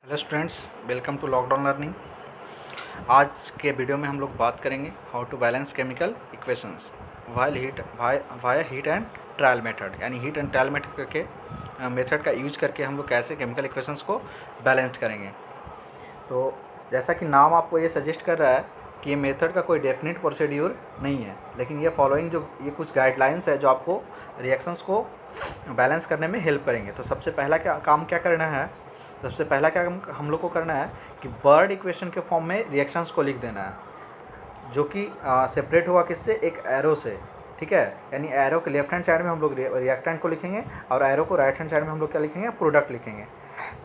Hello students, welcome to lockdown learning. आज के video में हम लोग बात करेंगे how to balance chemical equations via heat and trial method. यानी हीट एंड ट्रायल मेथड करके मेथड का यूज करके हम लोग कैसे केमिकल इक्वेशंस को बैलेंस करेंगे। तो जैसा कि नाम आपको ये सजेस्ट कर रहा है कि ये मेथड का कोई डेफिनेट प्रोसीड्यूर नहीं है, लेकिन ये फॉलोइंग ये कुछ गाइडलाइंस है जो आपको रिएक्शंस को बैलेंस करने में हेल्प करेंगे। तो सबसे पहला क्या करना है, सबसे पहला क्या हम लोग को करना है कि बर्ड इक्वेशन के फॉर्म में रिएक्शंस को लिख देना है, जो कि सेपरेट हुआ किससे, एक एरो से। ठीक है, यानी एरो के लेफ्ट हैंड साइड में हम लोग रिएक्टेंट को लिखेंगे और एरो को राइट हैंड साइड में हम लोग क्या लिखेंगे, प्रोडक्ट लिखेंगे।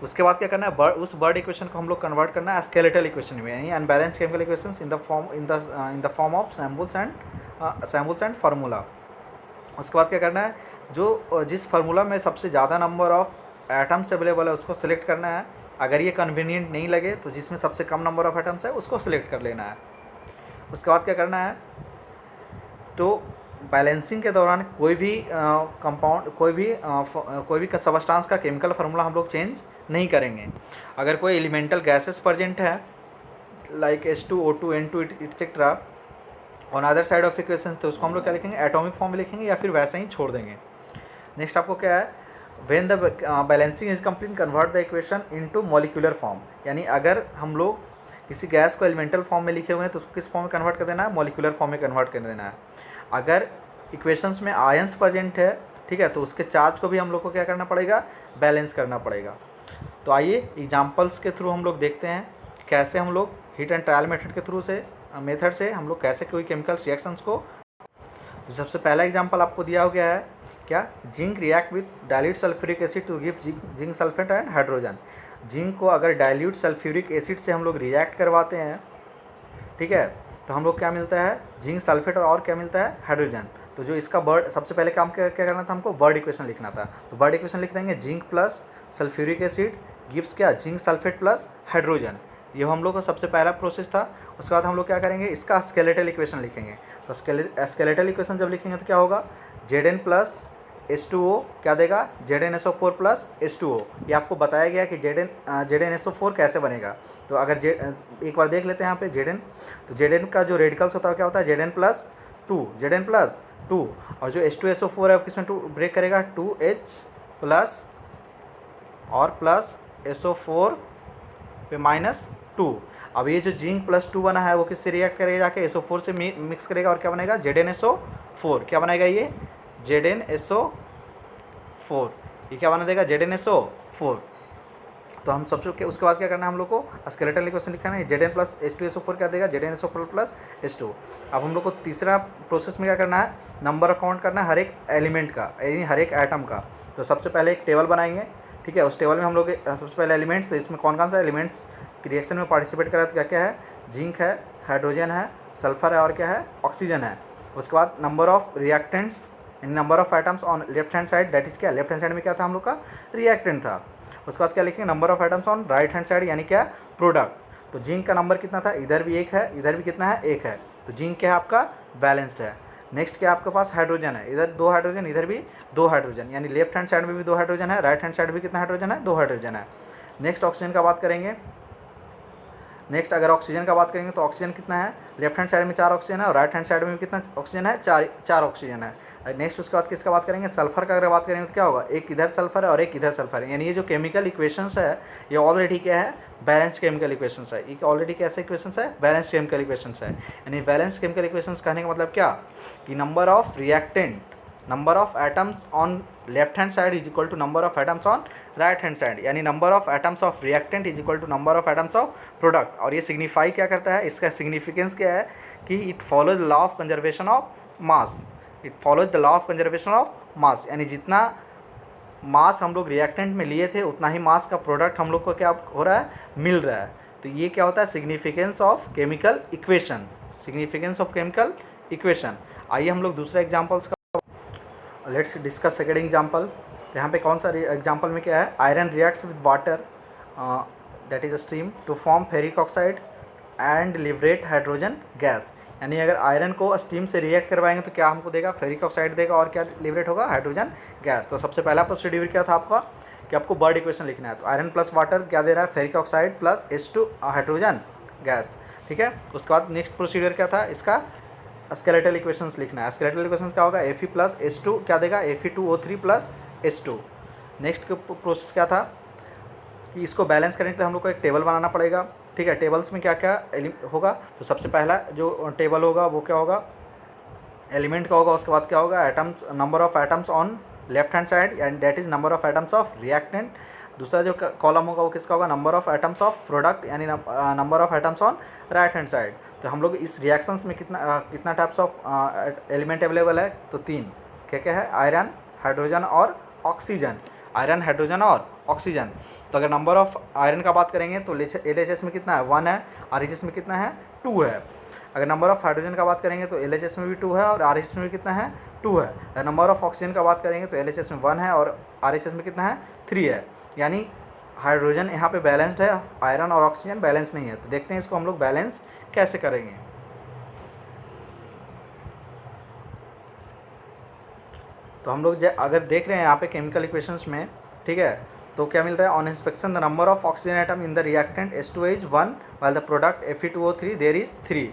उसके बाद क्या करना है, उस बर्ड इक्वेशन को हम लोग कन्वर्ट करना है स्केलेटल इक्वेशन में, यानी unbalanced chemical equations in the form of samples and formula. उसके बाद क्या करना है, जिस फार्मूला में सबसे ज़्यादा नंबर ऑफ एटम्स अवेलेबल है उसको सिलेक्ट करना है। अगर ये कन्वीनियंट नहीं लगे तो जिसमें सबसे कम नंबर ऑफ एटम्स है उसको सिलेक्ट कर लेना है। उसके बाद क्या करना है, तो बैलेंसिंग के दौरान कोई भी कंपाउंड कोई भी सबस्टांस का केमिकल फार्मूला हम लोग चेंज नहीं करेंगे। अगर कोई एलिमेंटल गैसेस प्रेजेंट है like H2O2 N2 etcetera on other side of equations, तो उसको हम लोग क्या लिखेंगे, एटॉमिक फॉर्म में लिखेंगे या फिर वैसे ही छोड़ देंगे। नेक्स्ट आपको क्या है, when the balancing is complete convert the equation into molecular form. यानी अगर हम लोग किसी गैस को एलिमेंटल फॉर्म में लिखे हुए हैं तो उसको किस फॉर्म में कन्वर्ट कर देना है, मॉलिक्यूलर फॉर्म में कन्वर्ट कर देना है। अगर इक्वेशंस में आयंस प्रेजेंट है, ठीक है, तो उसके चार्ज को भी हम लोग को क्या करना पड़ेगा, बैलेंस करना पड़ेगा। तो आइए एग्जाम्पल्स के थ्रू हम लोग देखते हैं कैसे हम लोग हीट एंड ट्रायल मेथड से हम लोग कैसे कोई केमिकल रिएक्शंस को। तो सबसे पहला एग्जांपल आपको दिया हो गया है क्या, zinc react with dilute sulphuric acid to give zinc sulphate and hydrogen. Zinc को अगर डाइल्यूट सल्फ्यूरिक एसिड से हम लोग रिएक्ट करवाते हैं, ठीक है, तो हम लोग क्या मिलता है, जिंक सल्फेट और क्या मिलता है, हाइड्रोजन। तो जो इसका बर्ड सबसे पहले काम क्या करना था, हमको बर्ड इक्वेशन लिखना था। तो बर्ड इक्वेशन लिख देंगे, zinc plus sulphuric acid gives क्या, जिंक सल्फेट प्लस हाइड्रोजन। ये हम लोग का सबसे पहला प्रोसेस था। उसके बाद हम लोग क्या करेंगे, इसका स्केलेटल इक्वेशन लिखेंगे। तो स्केलेटल इक्वेशन जब लिखेंगे तो क्या होगा, Zn प्लस H2O क्या देगा, ZnSO4 प्लस H2O। ये आपको बताया गया कि ZnSO4 कैसे बनेगा। तो अगर एक बार देख लेते हैं यहाँ पे Zn, तो Zn का जो रेडिकल्स होता है क्या होता है, Zn प्लस टू, और जो H2SO4 है किसमें टू ब्रेक करेगा, 2H प्लस और प्लस SO4 पे -2। अब ये जो जिंक +2 बना है वो किससे रिएक्ट करेगा, जाके SO4 से मिक्स करेगा और क्या बनेगा, ZnSO4। क्या बनाएगा ये, ZnSO4। ये क्या बना देगा, ZnSO4। तो हम सबसे उसके बाद क्या करना है, हम लोग को स्केलेटल इक्वेशन लिखना है। Zn प्लस H2SO4 क्या देगा, ZnSO4 प्लस H2। अब हम लोग को तीसरा प्रोसेस में क्या करना है, नंबर काउंट करना है हर एक एलिमेंट का, यानी हर एक एटम का। तो सबसे पहले एक टेबल बनाएंगे, ठीक है, उस टेबल में हम लोग सबसे पहले एलिमेंट्स, तो इसमें कौन कौन सा एलिमेंट्स रिएक्शन में पार्टिसिपेट करा, तो क्या क्या है, जिंक है, हाइड्रोजन है, सल्फर है और क्या है, ऑक्सीजन है। उसके बाद number of reactants, number of items on left hand side, that is क्या, लेफ्ट हैंड साइड में क्या था हम लोग का, रिएक्टेंट था। उसके बाद क्या लिखेंगे, number of items on right hand side, यानी क्या, प्रोडक्ट। तो जिंक का नंबर कितना था, इधर भी एक है, इधर भी कितना है, एक है। तो जिंक क्या है आपका, बैलेंस्ड है। नेक्स्ट क्या आपके पास, हाइड्रोजन है, इधर 2 हाइड्रोजन, इधर भी 2 हाइड्रोजन, यानी लेफ्ट हैंड साइड में भी 2 हाइड्रोजन है, राइट हैंड साइड भी कितना हाइड्रोजन है, 2 हाइड्रोजन है। नेक्स्ट ऑक्सीजन का बात करेंगे। नेक्स्ट अगर ऑक्सीजन का बात करेंगे तो ऑक्सीजन कितना है, लेफ्ट हैंड साइड में 4 ऑक्सीजन है और राइट हैंड साइड में भी कितना ऑक्सीजन है, 4 ऑक्सीजन है। नेक्स्ट उसके बाद किसका बात करेंगे, सल्फर का अगर बात करेंगे तो क्या होगा, एक इधर सल्फर है और एक इधर सल्फर है। यानी ये जो केमिकल इक्वेशंस है ये ऑलरेडी क्या है, बैलेंस्ड केमिकल इक्वेशंस है। ये ऑलरेडी कैसे इक्वेशंस है, बैलेंस्ड केमिकल इक्वेशंस है। यानी बैलेंस्ड केमिकल इक्वेशंस कहने का मतलब क्या, कि number of reactant, number of atoms on left hand side is equal to number of atoms on right hand side, यानी number of atoms of reactant is equal to number of atoms of product. और ये signify क्या करता है, इसका significance क्या है, कि it follows the law of conservation of mass. It follows the law of conservation of mass, यानी जितना मास हम लोग रिएक्टेंट में लिए थे उतना ही मास का प्रोडक्ट हम लोग को क्या हो रहा है, मिल रहा है। तो ये क्या होता है, significance of chemical equation, significance of chemical equation. आइए हम लोग दूसरा एग्जाम्पल्स का लेट्स डिस्कस सेकेंड एग्जाम्पल। यहाँ पे कौन सा एग्जाम्पल में क्या है, iron reacts with water that is a steam to form ferric oxide and liberate hydrogen gas. यानी अगर आयरन को स्टीम से रिएक्ट करवाएंगे तो क्या हमको देगा, फेरिक ऑक्साइड देगा और क्या लिबरेट होगा, हाइड्रोजन गैस। तो सबसे पहला प्रोसीड्यूर क्या था आपका, कि आपको बर्ड इक्वेशन लिखना है। तो आयरन प्लस वाटर क्या दे रहा है, ferric oxide plus H2 hydrogen gas, ठीक है। उसके बाद नेक्स्ट प्रोसीजर क्या था, इसका स्केलेटल इक्वेशंस लिखना है। स्केलेटल इक्वेशंस क्या होगा, Fe प्लस H2 क्या देगा, Fe2O3 plus H2। Next process क्या था कि इसको बैलेंस करने के लिए हम लोग को एक टेबल बनाना पड़ेगा, ठीक है। टेबल्स में क्या क्या होगा, तो सबसे पहला जो टेबल होगा वो क्या होगा, एलिमेंट का होगा। उसके बाद क्या होगा, atoms, number of atoms on left hand side and that is number of atoms of reactant. दूसरा जो कॉलम होगा वो किसका होगा, number of atoms of product यानी number of atoms on right hand side. तो हम लोग इस रिएक्शंस में कितना टाइप्स ऑफ एलिमेंट अवेलेबल है, तो 3 क्या क्या है, आयरन, हाइड्रोजन और ऑक्सीजन। आयरन, हाइड्रोजन और ऑक्सीजन। तो अगर नंबर ऑफ आयरन का बात करेंगे तो LHS में कितना है, 1 है, RHS में कितना है, 2 है। अगर नंबर ऑफ हाइड्रोजन का बात करेंगे तो LHS में भी 2 है और RHS में भी कितना है, 2 है। अगर नंबर ऑफ ऑक्सीजन का बात करेंगे तो LHS में 1 है और RHS में कितना है, 3 है। यानी हाइड्रोजन यहाँ पे बैलेंस्ड है, आयरन और ऑक्सीजन बैलेंस नहीं है। तो देखते हैं इसको हम लोग बैलेंस कैसे करेंगे। तो हम लोग अगर देख रहे हैं यहाँ पे केमिकल इक्वेशंस में, ठीक है, तो क्या मिल रहा है, on inspection the number of oxygen atom in the reactant H2 is 1 while the product Fe2O3 there is 3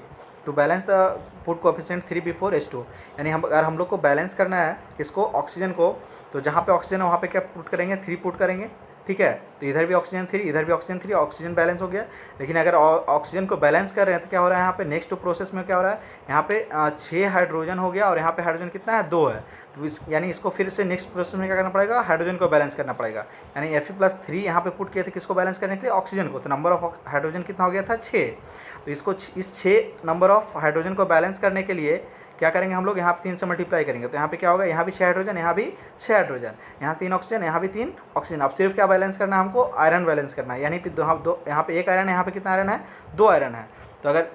to balance the put coefficient 3 before H2। यानी अगर हम लोग को बैलेंस करना है इसको, ऑक्सीजन को, तो जहाँ पे ऑक्सीजन है वहाँ पे क्या पुट करेंगे, 3 पुट करेंगे, ठीक है। तो इधर भी ऑक्सीजन 3, इधर भी ऑक्सीजन 3, ऑक्सीजन बैलेंस हो गया। लेकिन अगर ऑक्सीजन को बैलेंस कर रहे हैं तो क्या हो रहा है, यहाँ पे नेक्स्ट प्रोसेस में क्या हो रहा है, यहाँ पे 6 हाइड्रोजन हो गया और यहाँ पे हाइड्रोजन कितना है, 2 है। तो यानी इसको फिर से नेक्स्ट प्रोसेस में क्या करना पड़ेगा, हाइड्रोजन को बैलेंस करना पड़ेगा। यानी Fe+3 यहाँ पे पुट किए थे किसको बैलेंस करने के लिए, ऑक्सीजन को। तो नंबर ऑफ हाइड्रोजन कितना हो गया था, 6। तो इसको इस 6 नंबर ऑफ हाइड्रोजन को बैलेंस करने के लिए क्या करेंगे हम लोग, यहाँ पे 3 से मल्टीप्लाई करेंगे। तो यहाँ पे क्या होगा, यहाँ भी 6 हाइड्रोजन, यहाँ भी 6 हाइड्रोजन, यहाँ 3 ऑक्सीजन, यहाँ भी 3 ऑक्सीजन। अब सिर्फ क्या बैलेंस करना है हमको, आयरन बैलेंस करना है। यानी फिर दो यहाँ पे 1 आयरन है, यहाँ पे कितना आयरन है, 2 आयरन है। तो अगर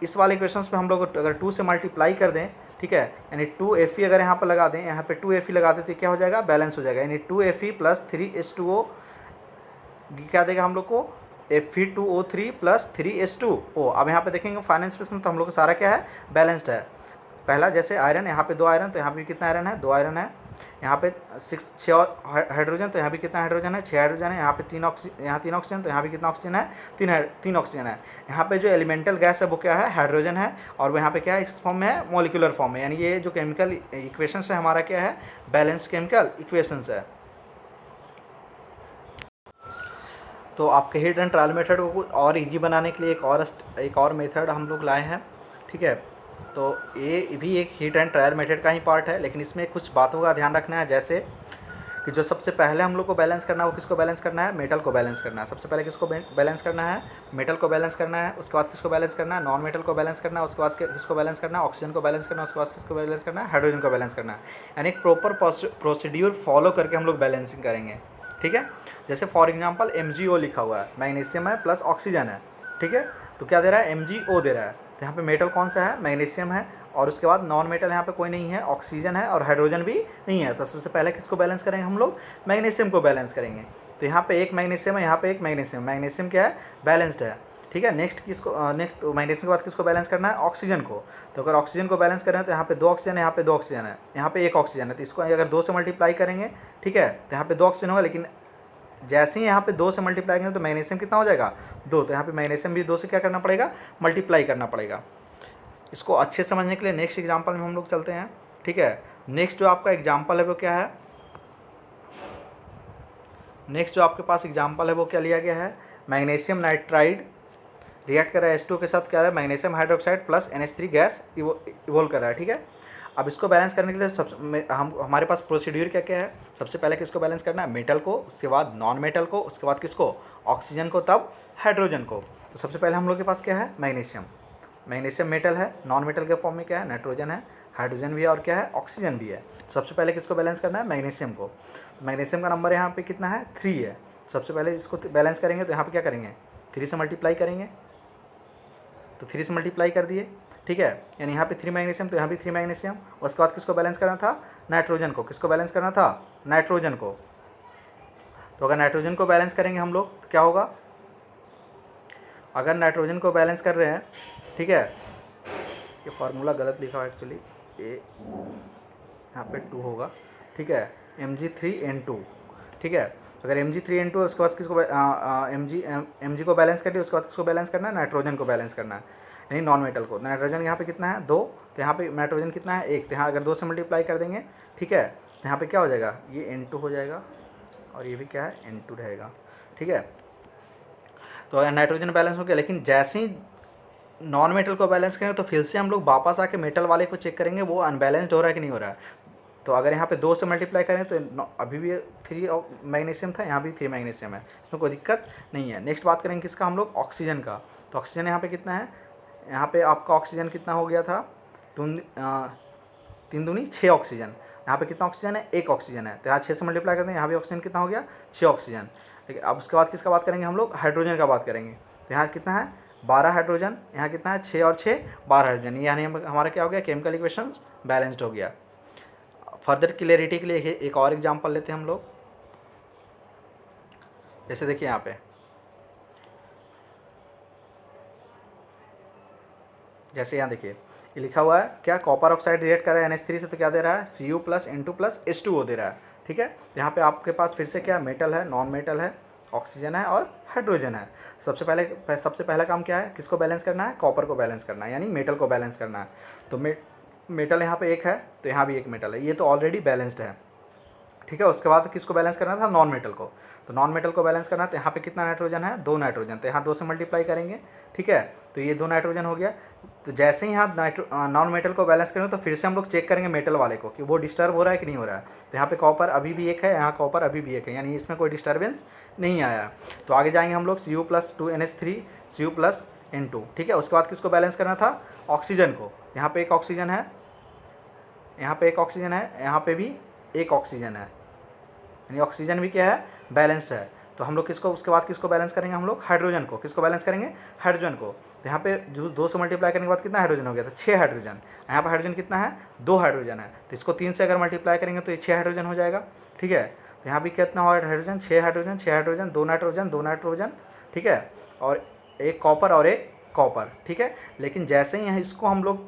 इस वाले क्वेश्चन में हम लोग अगर 2 से मल्टीप्लाई कर दें, ठीक है, यानी 2Fe अगर यहाँ पर लगा दें, यहाँ पे 2Fe लगा दें तो क्या हो जाएगा, बैलेंस हो जाएगा। यानी 2Fe प्लस 3H2O क्या देगा हम लोग को, Fe2O3 प्लस 3H2O। अब यहाँ पे देखेंगे फाइनेंस में तो हम लोग का सारा क्या है, बैलेंस्ड है। पहला जैसे आयरन, यहाँ पे 2 आयरन, तो यहाँ पे कितना आयरन है, 2 आयरन है। यहाँ पे 6 हाइड्रोजन, तो यहाँ भी कितना हाइड्रोजन है, 6 हाइड्रोजन है। यहाँ पे 3 ऑक्सीजन, तो यहाँ भी कितना ऑक्सीजन है, 3 ऑक्सीजन है। यहाँ पे जो एलिमेंटल गैस है वो क्या है, हाइड्रोजन है। और वो यहाँ पे क्या है, इस फॉर्म में है, मॉलिक्यूलर फॉर्म में। यानी ये जो केमिकल इक्वेशंस है हमारा क्या है, बैलेंस्ड केमिकल इक्वेशंस है। तो आपके हीट एंड ट्रायल मेथड को कुछ और ईजी बनाने के लिए एक और मेथड हम लोग लाए हैं, ठीक है। तो ये भी एक हीट एंड ट्रायल मेथड का ही पार्ट है, लेकिन इसमें कुछ बातों का ध्यान रखना है। जैसे कि जो सबसे पहले हम लोग को बैलेंस करना है वो किसको बैलेंस करना है, मेटल को बैलेंस करना है। सबसे पहले किसको बैलेंस करना है, मेटल को बैलेंस करना है। उसके बाद किसको बैलेंस करना है, नॉन मेटल को बैलेंस करना है। उसके बाद किसको बैलेंस करना है, ऑक्सीजन को बैलेंस करना है। उसके बाद किसको बैलेंस करना है, हाइड्रोजन को बैलेंस करना है। यानी एक प्रॉपर प्रोसीड्यूर फॉलो करके हम लोग बैलेंसिंग करेंगे, ठीक है। जैसे फॉर एग्जाम्पल MgO लिखा हुआ है, मैग्नीशियम है प्लस ऑक्सीजन है, ठीक है। तो क्या दे रहा है, MgO दे रहा है। तो यहाँ पे मेटल कौन सा है, मैग्नीशियम है। और उसके बाद नॉन मेटल यहाँ पे कोई नहीं है, ऑक्सीजन है और हाइड्रोजन भी नहीं है। तो सबसे पहले किसको बैलेंस करेंगे हम लोग, मैग्नीशियम को बैलेंस करेंगे। तो यहाँ पे एक मैग्नीशियम है, यहाँ पे एक मैग्नीशियम। मैग्नीशियम क्या है, बैलेंस्ड है, ठीक है। नेक्स्ट मैग्नीशियम के बाद किसको बैलेंस करना है, ऑक्सीजन को। तो अगर ऑक्सीजन को बैलेंस करें तो यहाँ पे 2 ऑक्सीजन है, यहाँ पे 2 ऑक्सीजन है, यहाँ पे 1 ऑक्सीजन है। तो इसको अगर 2 से मल्टीप्लाई करेंगे, ठीक है, तो यहाँ पे 2 ऑक्सीजन होगा। लेकिन जैसे ही यहाँ पे 2 से मल्टीप्लाई करेंगे तो मैग्नीशियम कितना हो जाएगा, 2। तो यहाँ पे मैग्नीशियम भी 2 से क्या करना पड़ेगा, मल्टीप्लाई करना पड़ेगा। इसको अच्छे समझने के लिए नेक्स्ट एग्जांपल में हम लोग चलते हैं, ठीक है। नेक्स्ट जो आपका एग्जांपल है वो क्या है, नेक्स्ट जो आपके पास एग्जांपल है वो क्या लिया गया है, मैग्नीशियम नाइट्राइड रिएक्ट कर रहा है H2 के साथ, क्या है, magnesium hydroxide plus NH3 gas evolve कर रहा है, ठीक है। अब इसको बैलेंस करने के लिए हमारे पास प्रोसीड्यूर क्या क्या है। सबसे पहले किसको बैलेंस करना है, मेटल को, उसके बाद नॉन मेटल को, उसके बाद किसको, ऑक्सीजन को, तब हाइड्रोजन को। तो सबसे पहले हम लोग के पास क्या है, मैग्नीशियम मेटल है, नॉन मेटल के फॉर्म में क्या है, नाइट्रोजन है, हाइड्रोजन भी है और क्या है, ऑक्सीजन भी है। सबसे पहले किसको बैलेंस करना है, मैग्नीशियम को। मैग्नीशियम का नंबर यहाँ पे कितना है, 3 है। सबसे पहले इसको बैलेंस करेंगे तो यहाँ पे क्या करेंगे, 3 से मल्टीप्लाई करेंगे। तो 3 से मल्टीप्लाई कर दिए, ठीक है। यानी यहाँ पे 3 मैग्नीशियम, तो यहाँ भी 3 मैग्नीशियम। उसके बाद किसको बैलेंस करना था, नाइट्रोजन को। किसको बैलेंस करना था, नाइट्रोजन को। तो अगर नाइट्रोजन को बैलेंस करेंगे हम लोग तो क्या होगा, अगर नाइट्रोजन को बैलेंस कर रहे हैं, ठीक है, ये फार्मूला गलत लिखा है एक्चुअली, ये यहाँ पे 2 होगा, ठीक है, Mg3N2, ठीक है। तो अगर Mg3N2 है उसके बाद किसको Mg को बैलेंस कर दिया, उसके बाद किसको बैलेंस करना है, नाइट्रोजन को बैलेंस करना है, यानी नॉन मेटल को। नाइट्रोजन यहाँ पे कितना है 2, तो यहाँ पे नाइट्रोजन कितना है 1, तो यहाँ अगर 2 से मल्टीप्लाई कर देंगे, ठीक है, तो यहाँ पे क्या हो जाएगा, ये N2 हो जाएगा और ये भी क्या है N2 रहेगा, ठीक है। तो नाइट्रोजन बैलेंस हो गया, लेकिन जैसे ही नॉन मेटल को बैलेंस करेंगे तो फिर से हम लोग वापस आके मेटल वाले को चेक करेंगे वो अनबैलेंस्ड हो रहा है कि नहीं हो रहा है। तो अगर यहाँ पे 2 से मल्टीप्लाई करें तो अभी भी 3 मैग्नीशियम था, यहाँ भी 3 मैग्नीशियम है, इसमें कोई दिक्कत नहीं है। नेक्स्ट बात करेंगे किसका हम लोग, ऑक्सीजन का। तो ऑक्सीजन यहाँ पे कितना है, यहाँ पे आपका ऑक्सीजन कितना हो गया था, 3 दूनी 6 ऑक्सीजन। यहाँ पे कितना ऑक्सीजन है, 1 ऑक्सीजन है, तो यहाँ 6 से मल्टीप्लाई करते हैं, यहाँ भी ऑक्सीजन कितना हो गया 6 ऑक्सीजन। ठीक है, अब उसके बाद किसका बात करेंगे हम लोग, हाइड्रोजन का बात करेंगे। तो यहाँ कितना है 12 हाइड्रोजन, यहाँ कितना है 6 और 6 12 हाइड्रोजन, यानी हमारा क्या हो गया, केमिकल इक्वेशन बैलेंस्ड हो गया। फर्दर क्लियरिटी के लिए एक और एग्जांपल लेते हैं हम लोग। जैसे देखिए यहाँ पे जैसे यहाँ देखिए ये लिखा हुआ है क्या, कॉपर ऑक्साइड रिएक्ट कर रहा है NH3 से, तो क्या दे रहा है Cu + N2 + H2O दे रहा है। ठीक है, यहाँ पे आपके पास फिर से क्या मेटल है, नॉन मेटल है, ऑक्सीजन है और हाइड्रोजन है। सबसे पहला काम क्या है, किसको बैलेंस करना है, कॉपर को बैलेंस करना है, यानी मेटल को बैलेंस करना है। तो मेटल यहाँ पे 1 है, तो यहाँ भी 1 मेटल है, ये तो ऑलरेडी बैलेंस्ड है। ठीक है, उसके बाद किसको बैलेंस करना था, नॉन मेटल को। तो नॉन मेटल को बैलेंस करना है, तो यहाँ पे कितना नाइट्रोजन है, 2 नाइट्रोजन, तो यहाँ 2 से मल्टीप्लाई करेंगे। ठीक है, तो ये 2 नाइट्रोजन हो गया। तो जैसे ही यहाँ नॉन मेटल को बैलेंस करेंगे तो फिर से हम लोग चेक करेंगे मेटल वाले को कि वो डिस्टर्ब हो रहा है कि नहीं हो रहा है। तो यहाँ पे कॉपर अभी भी 1 है, यहाँ कॉपर अभी भी 1 है, यानी इसमें कोई डिस्टर्बेंस नहीं आया। तो आगे जाएंगे हम लोग Cu + 2NH3 Cu + N2। ठीक है, उसके बाद किसको बैलेंस करना था, ऑक्सीजन को। यहाँ पे 1 ऑक्सीजन है, यहाँ पे 1 ऑक्सीजन है, यहाँ पे भी 1 ऑक्सीजन है, यानी ऑक्सीजन भी क्या है, बैलेंस्ड है। तो हम लोग किसको, उसके बाद किसको बैलेंस करेंगे हम लोग, हाइड्रोजन को। किसको बैलेंस करेंगे, हाइड्रोजन को। तो यहाँ पे जो 2 से मल्टीप्लाई करने के बाद कितना हाइड्रोजन हो गया था, 6 हाइड्रोजन। यहाँ पर हाइड्रोजन कितना है, 2 हाइड्रोजन है, तो इसको 3 से अगर मल्टीप्लाई करेंगे तो ये 6 हाइड्रोजन हो जाएगा। ठीक है, तो यहाँ भी कितना हुआ hydrogen, 6 hydrogen, 6 hydrogen, 2 nitrogen, 2 nitrogen. ठीक है, और 1 कॉपर और 1 कॉपर। ठीक है, लेकिन जैसे ही यहाँ इसको हम लोग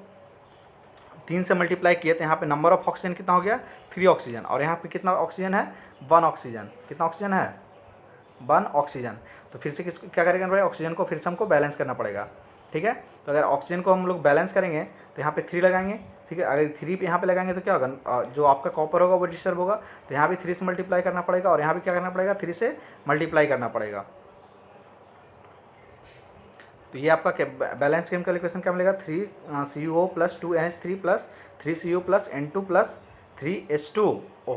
3 से मल्टीप्लाई किए तो यहाँ पे नंबर ऑफ ऑक्सीजन कितना हो गया, 3 ऑक्सीजन, और यहाँ पे कितना ऑक्सीजन है, 1 ऑक्सीजन। कितना ऑक्सीजन है, 1 ऑक्सीजन। तो फिर से किसको क्या करेंगे भाई, ऑक्सीजन को फिर से हमको बैलेंस करना पड़ेगा। ठीक है, तो अगर ऑक्सीजन को हम लोग बैलेंस करेंगे तो यहाँ पे 3 लगाएंगे। ठीक है, अगर 3 यहाँ पे लगाएंगे तो क्या होगा, जो आपका कॉपर होगा वो डिस्टर्ब होगा, तो यहाँ भी 3 से मल्टीप्लाई करना पड़ेगा, और यहाँ भी क्या करना पड़ेगा, 3 से मल्टीप्लाई करना पड़ेगा। तो ये आपका बैलेंस केमिकल इक्वेशन क्या मिलेगा, 3Cu + 2NH3 + 3Cu + N2 + 3H2O।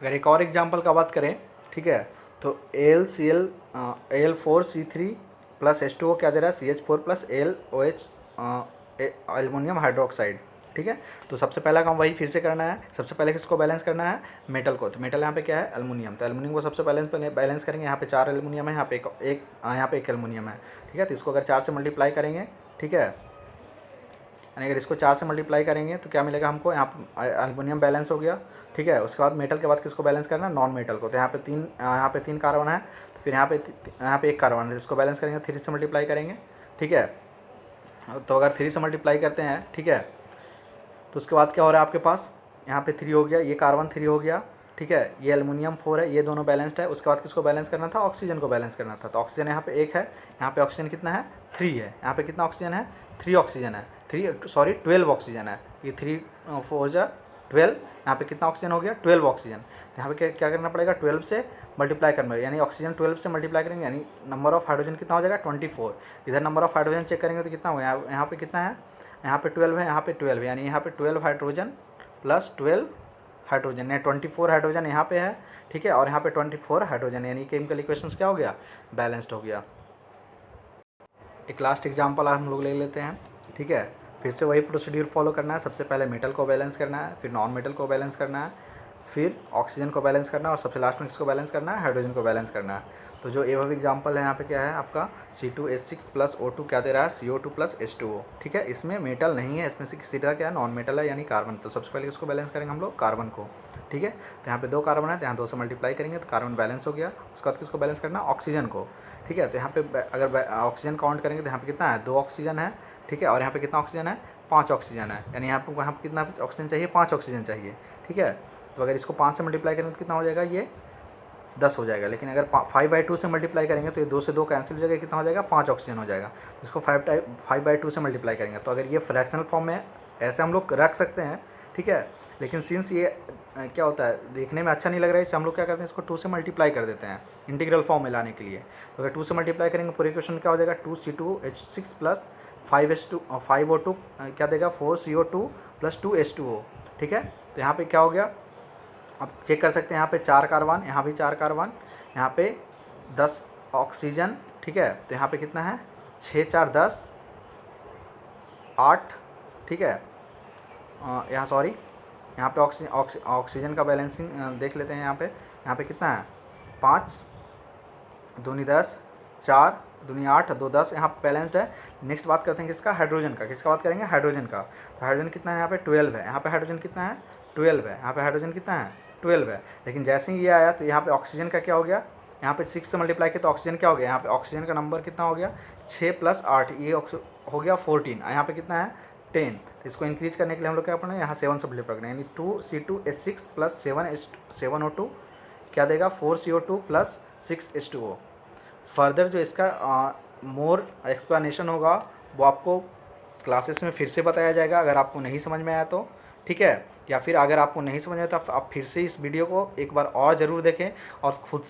अगर एक और एग्जांपल का बात करें, ठीक है, तो Al4C3 + H2O क्या दे रहा है, CH4 + LOH एल्युमिनियम हाइड्रोक्साइड। ठीक है, तो सबसे पहला काम वही फिर से करना है। सबसे पहले किसको बैलेंस करना है, मेटल को। तो मेटल यहाँ पे क्या है, एल्युमिनियम। तो एल्युमिनियम को सबसे पहले बैलेंस करेंगे। यहाँ पे 4 एल्युमिनियम है, यहाँ पे एक एल्युमिनियम है। ठीक है, तो इसको अगर 4 से मल्टीप्लाई करेंगे, ठीक है, यानी अगर इसको 4 से मल्टीप्लाई करेंगे तो क्या मिलेगा हमको, यहाँ पर एल्युमिनियम बैलेंस हो गया। ठीक है, उसके बाद मेटल के बाद किसको बैलेंस करना है, नॉन मेटल को। तो यहाँ पे 3 कार्बन है, तो फिर यहाँ पे 1 कार्बन है, इसको बैलेंस करेंगे, 3 से मल्टीप्लाई करेंगे। ठीक है, तो अगर 3 से मल्टीप्लाई करते हैं, ठीक है, तो उसके बाद क्या हो रहा है आपके पास, यहाँ पे 3 हो गया, ये कार्बन 3 हो गया। ठीक है, ये एल्युमिनियम 4 है, ये दोनों बैलेंस्ड है। उसके बाद किसको बैलेंस करना था, ऑक्सीजन को बैलेंस करना था। तो ऑक्सीजन यहाँ पे 1 है, यहाँ पे ऑक्सीजन कितना है, 3 है। यहाँ पे कितना ऑक्सीजन है, 3 ऑक्सीजन है, 12 ऑक्सीजन है। ये 3 4 जा 12, यहाँ पे कितना ऑक्सीजन हो गया, 12 ऑक्सीजन। तो यहाँ पे क्या करना पड़ेगा, 12 से मल्टीप्लाई करना, यानी ऑक्सीजन 12 से मल्टीप्लाई करेंगे, यानी नंबर ऑफ हाइड्रोजन कितना हो जाएगा, 24। इधर नंबर ऑफ हाइड्रोजन चेक करेंगे तो कितना होगा, यहाँ पे कितना है, यहाँ पे 12 है, यहाँ पे 12 है, यानी यहाँ पे 12 हाइड्रोजन + 12 हाइड्रोजन, यानी 24 हाइड्रोजन यहाँ पे है। ठीक है, और यहाँ पे 24 हाइड्रोजन, यानी केमिकल इक्वेशंस क्या हो गया, बैलेंस्ड हो गया। एक लास्ट एग्जांपल हम लोग ले लेते हैं। ठीक है, फिर से वही प्रोसीड्यूर फॉलो करना है। सबसे पहले मेटल को बैलेंस करना है, फिर नॉन मेटल को बैलेंस करना है, फिर ऑक्सीजन को बैलेंस करना है, और सबसे लास्ट में किसको बैलेंस करना है, हाइड्रोजन को बैलेंस करना है। तो जो एवब एग्जांपल है यहाँ पे क्या है आपका, C2H6 + O2 क्या दे रहा है, CO2 + H2O। ठीक है, इसमें मेटल नहीं है, इसमें से सीधा क्या है, नॉन मेटल है, यानी कार्बन। तो सबसे पहले किसको बैलेंस करेंगे हम लोग, कार्बन को। ठीक है, तो यहाँ पे 2 कार्बन है, तो यहाँ 2 से मल्टीप्लाई करेंगे तो कार्बन बैलेंस हो गया। उसके बाद किसको बैलेंस करना, ऑक्सीजन को। ठीक है, तो यहाँ पे अगर ऑक्सीजन काउंट करेंगे तो यहाँ पे कितना है, 2 ऑक्सीजन है। ठीक है, और यहाँ पे कितना ऑक्सीजन है, 5 ऑक्सीजन है, यानी यहाँ पे कितना ऑक्सीजन चाहिए, 5 ऑक्सीजन चाहिए। ठीक है, तो अगर इसको 5 से मल्टीप्लाई करेंगे तो कितना हो जाएगा, ये 10 हो जाएगा। लेकिन अगर 5/2 से मल्टीप्लाई करेंगे तो ये 2 से 2 कैंसिल हो जाएगा, कितना हो जाएगा 5 ऑक्सीजन हो जाएगा। इसको 5/2 से मल्टीप्लाई करेंगे तो अगर ये फ्रैक्शनल फॉर्म में ऐसे हम लोग रख सकते हैं, ठीक है। लेकिन सिंस ये क्या होता है, देखने में अच्छा नहीं लग रहा है, इससे हम लोग क्या करते हैं, इसको 2 से मल्टीप्लाई कर देते हैं इंटीग्रल फॉर्म में लाने के लिए। तो अगर 2 से मल्टीप्लाई करेंगे पूरे इक्वेशन क्या हो जाएगा, 2C2H6 प्लस 5O2 क्या देगा 4CO2 प्लस 2H2O, ठीक है। तो यहाँ पे क्या हो गया, अब चेक कर सकते हैं, यहाँ पे 4 कार्बन, यहाँ भी 4 कार्बन, यहाँ पे 10 ऑक्सीजन, ठीक है। तो यहाँ पे कितना है 6 4 10 8, ठीक है। यहाँ सॉरी, यहाँ पे ऑक्सीजन का बैलेंसिंग देख लेते हैं। यहाँ पे कितना है 5 दूनी 10 4 दूनी 8 2 10, यहाँ पे बैलेंस्ड है। नेक्स्ट बात करते हैं किसका, हाइड्रोजन का। किसका बात करेंगे, हाइड्रोजन का। तो हाइड्रोजन कितना है यहाँ पे 12 है, यहाँ पे हाइड्रोजन कितना है 12 है, यहाँ पे हाइड्रोजन कितना है 12 है। लेकिन जैसे ही ये आया तो यहाँ पे ऑक्सीजन का क्या हो गया, यहाँ पे 6 से मल्टीप्लाई किया तो ऑक्सीजन क्या हो गया, यहाँ पे ऑक्सीजन का नंबर कितना हो गया 6 + 8, ये हो गया 14। यहाँ पे कितना है 10। तो इसको इंक्रीज करने के लिए हम लोग क्या पढ़ना है, यहाँ 7 से मल्टीप्लाई करना है, यानी 2C2H6 प्लस 7O2 क्या देगा 4CO2 प्लस 6H2O। फर्दर जो इसका मोर एक्सप्लेनेशन होगा वो आपको क्लासेस में फिर से बताया जाएगा, अगर आपको नहीं समझ में आया तो, ठीक है। या फिर अगर आपको नहीं समझ में तो आप फिर से इस वीडियो को एक बार और ज़रूर देखें और खुद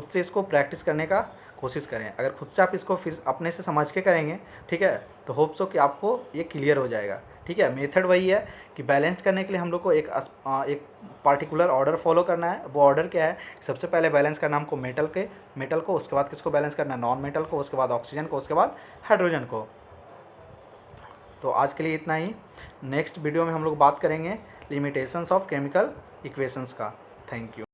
से इसको प्रैक्टिस करने का कोशिश करें। अगर खुद से आप इसको फिर अपने से समझ के करेंगे, ठीक है, तो होप्स हो कि आपको ये क्लियर हो जाएगा, ठीक है। मेथड वही है कि बैलेंस करने के लिए हम लोग को एक पार्टिकुलर ऑर्डर फॉलो करना है। वो ऑर्डर क्या है, सबसे पहले बैलेंस करना हमको मेटल को, उसके बाद किसको बैलेंस करना है नॉन मेटल को, उसके बाद ऑक्सीजन को, उसके बाद हाइड्रोजन को। तो आज के लिए इतना ही। नेक्स्ट वीडियो में हम लोग बात करेंगे लिमिटेशंस ऑफ केमिकल इक्वेशंस का। Thank you.